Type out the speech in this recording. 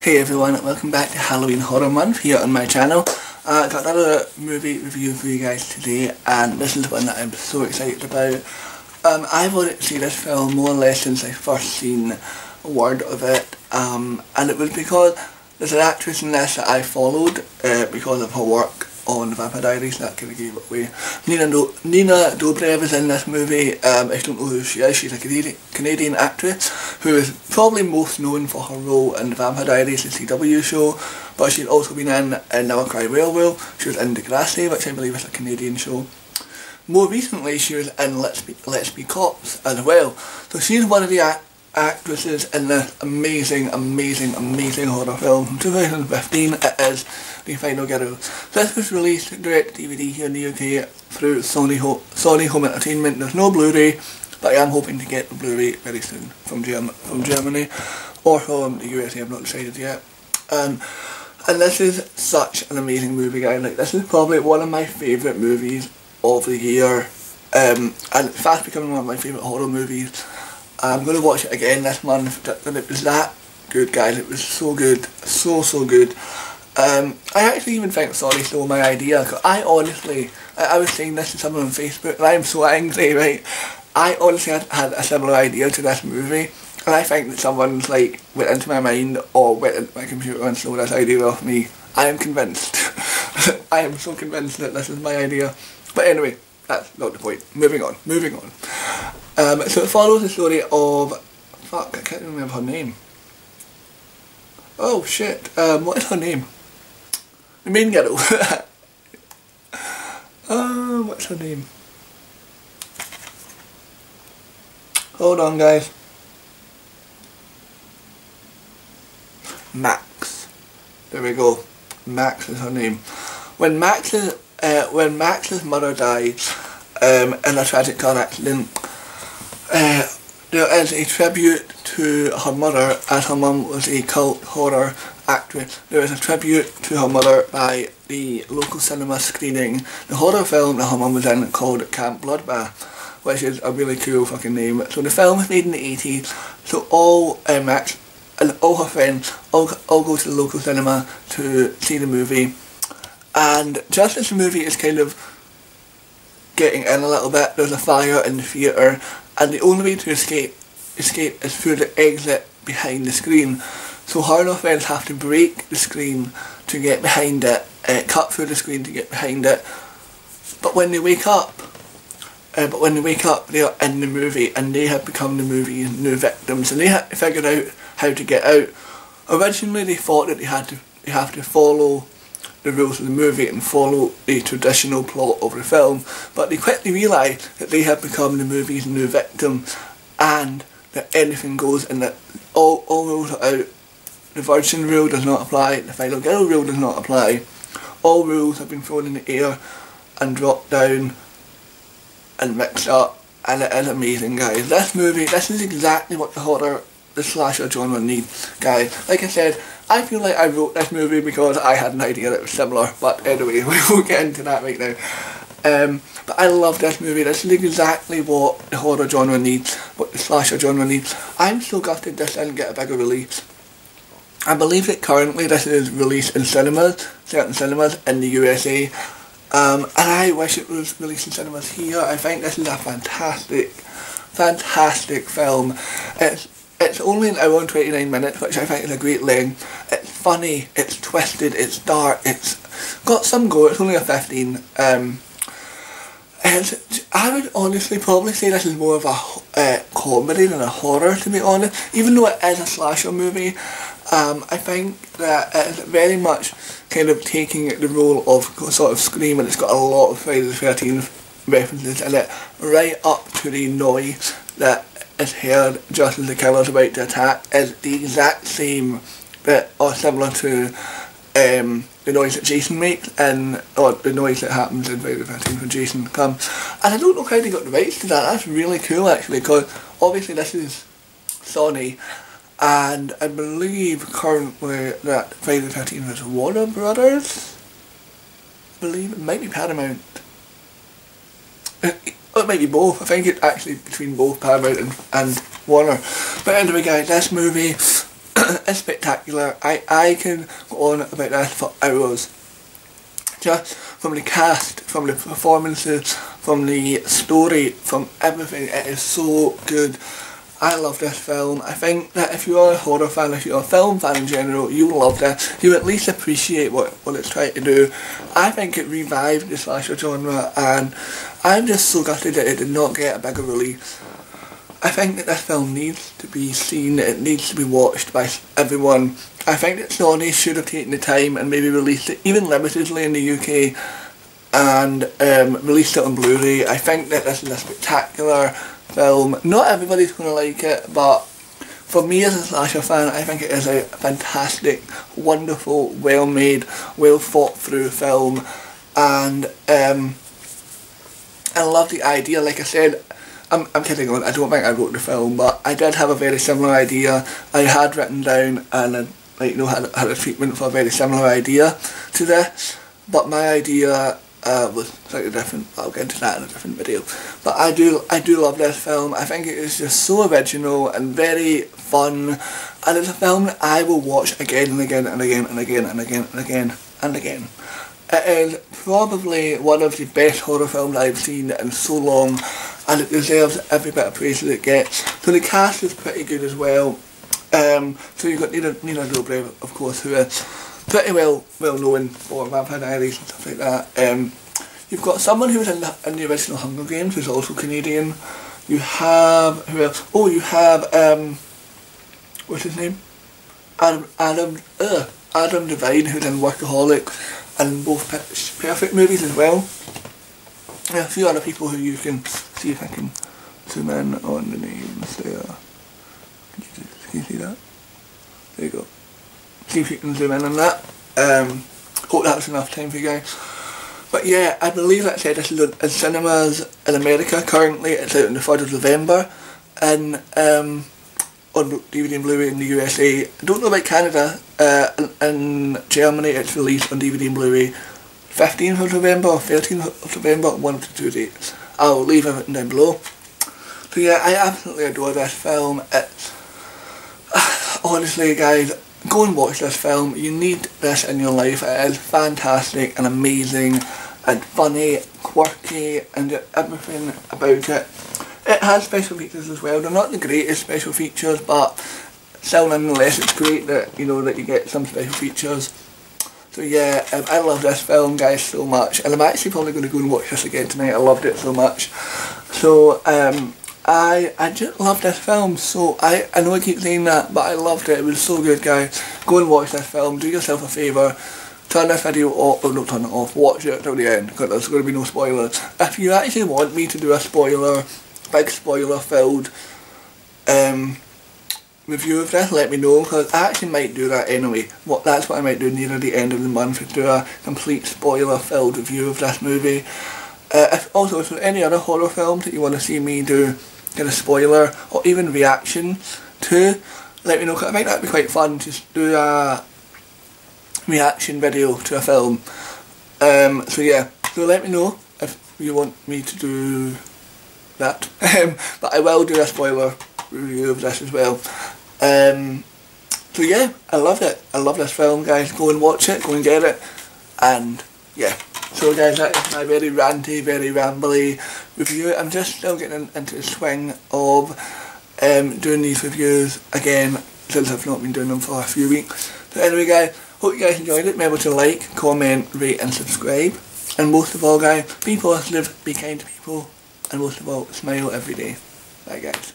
Hey everyone, welcome back to Halloween Horror Month here on my channel. Got another movie review for you guys today, and this is one that I'm so excited about. I've wanted to see this film more or less since I first seen a word of it, and it was because there's an actress in this that I followed because of her work on Vampire Diaries. That kind of gave it away. Nina Dobrev is in this movie. If you don't know who she is, she's a Canadian actress who is probably most known for her role in the Vampire Diaries, the CW show, but she's also been in Never Cry Whale. She was in Degrassi, which I believe is a Canadian show. More recently, she was in Let's Be Cops as well. So she's one of the actresses in this amazing horror film from 2015. It is The Final Girl. This was released direct DVD here in the UK through Sony Home Entertainment. There's no Blu-ray, but I am hoping to get the Blu-ray very soon from Germany or from the USA. I've not decided yet. And this is such an amazing movie, guys. Like, this is probably one of my favourite movies of the year, and it's fast becoming one of my favourite horror movies. I'm going to watch it again this month, and it was that good, guys. It was so good, so good. I actually even think Sony stole my idea, because I was saying this to someone on Facebook, and I'm so angry, right? I honestly had a similar idea to this movie, and I think that someone's like went into my mind or went into my computer and stole this idea off me. I am convinced. I am so convinced that this is my idea. But anyway, that's not the point. Moving on. So it follows the story of... Fuck, I can't remember her name. Oh shit, what is her name? The main girl. What's her name? Hold on, guys. Max. There we go. Max is her name. When Max's mother died in a tragic car accident, there is a tribute to her mother, as her mum was a cult horror actress. There is a tribute to her mother by the local cinema screening the horror film that her mum was in called Camp Bloodbath, which is a really cool fucking name. So the film was made in the 80s, so all Max and all her friends all go to the local cinema to see the movie. And just as the movie is kind of getting in a little bit, there's a fire in the theatre, and the only way to escape is through the exit behind the screen. So her and her friends have to break the screen to get behind it, cut through the screen to get behind it. But when they wake up, they are in the movie, and they have become the movie's new victims, and they have to figure out how to get out. Originally, they thought that they have to follow the rules of the movie and follow the traditional plot of the film, but they quickly realise that they have become the movie's new victim, and that anything goes, and that all rules are out. The virgin rule does not apply, the final girl rule does not apply. All rules have been thrown in the air and dropped down and mixed up, and it is amazing, guys. This is exactly what the slasher genre needs, guys. Like I said, I feel like I wrote this movie because I had an idea that was similar, but anyway, we won't get into that right now. But I love this movie. This is exactly what the horror genre needs, what the slasher genre needs. I'm so gutted this didn't get a bigger release. I believe that currently this is released in cinemas, certain cinemas in the USA, and I wish it was released in cinemas here. I think this is a fantastic film. It's only an hour and 29 minutes, which I think is a great length. It's funny, it's twisted, it's dark, it's got some gore. It's only a 15. I would honestly probably say this is more of a comedy than a horror, to be honest. Even though it is a slasher movie, I think that it's very much kind of taking the role of sort of Scream, and it's got a lot of Friday the 13th references in it, right up to the noise that is heard just as the killer's about to attack is the exact same bit or similar to the noise that Jason makes, or the noise that happens in Friday the 13th when Jason comes. And I don't know how they got the rights to that. That's really cool, actually, because obviously this is Sony, and I believe currently that Friday the 13th is Warner Brothers. I believe it might be Paramount. It might be both. I think it's actually between both Paramount and Warner. But anyway, guys, this movie it's spectacular. I can go on about this for hours. Just from the cast, from the performances, from the story, from everything, it is so good. I love this film. I think that if you're a horror fan, if you're a film fan in general, you will love this. You at least appreciate what it's trying to do. I think it revived the slasher genre, and I'm just so gutted that it did not get a bigger release. I think that this film needs to be seen, it needs to be watched by everyone. I think that Sony should have taken the time and maybe released it, even limitedly in the UK, and released it on Blu-ray. I think that this is a spectacular film. Not everybody's going to like it, but for me as a slasher fan, I think it is a fantastic, wonderful, well made, well thought through film, and I love the idea. Like I said, I'm kidding on, I don't think I wrote the film, but I did have a very similar idea. I had written down and had a treatment for a very similar idea to this, but my idea was slightly different. I'll get into that in a different video. But I do love this film. I think it is just so original and very fun, and it's a film that I will watch again and again and again and again and again and again and again. It is probably one of the best horror films I've seen in so long, and it deserves every bit of praise that it gets. So the cast is pretty good as well. So you've got Nina Dobrev, of course, who is pretty well known for Vampire Diaries and stuff like that. You've got someone who was in the original Hunger Games, who's also Canadian. You have, who else? Oh, you have, what's his name? Adam Devine, who's in Workaholic and both Perfect movies as well. And a few other people who you can see if I can zoom in on the names there. Can you see that? There you go. See if you can zoom in on that. Hope that's enough time for you guys. But yeah, I believe like I said, this is in cinemas in America currently. It's out on the 3rd of November and on DVD and Blu-ray in the USA. I don't know about Canada. In Germany it's released on DVD and Blu-ray 15th of November or 13th of November, one of the two dates. I'll leave everything down below. So yeah, I absolutely adore this film. It's, honestly guys, go and watch this film. You need this in your life. It is fantastic and amazing and funny, quirky, and everything about it. It has special features as well. They're not the greatest special features, but still nonetheless it's great that that you get some special features. So yeah, I love this film guys so much, and I'm actually probably going to go and watch this again tonight. I loved it so much. So I just love this film. So I know I keep saying that, but I loved it. It was so good guys. Go and watch this film. Do yourself a favour. Turn this video off, or not turn it off, watch it till the end, because there's going to be no spoilers. If you actually want me to do a big spoiler filled review of this, let me know, because I actually might do that anyway. That's what I might do near the end of the month, is do a complete spoiler filled review of this movie. If there any other horror films that you want to see me do, get a spoiler or even reaction to, let me know, because I think that'd be quite fun, just do a reaction video to a film. So yeah, so let me know if you want me to do that. But I will do a spoiler review of this as well. So yeah, I loved it. I love this film guys. Go and watch it, go and get it, and yeah. So guys, that is my very ranty, very rambly review. I'm just still getting into the swing of doing these reviews again, since I've not been doing them for a few weeks. So anyway guys, hope you guys enjoyed it. Remember to like, comment, rate and subscribe. And most of all guys, be positive, be kind to people, and most of all, smile every day. Bye guys.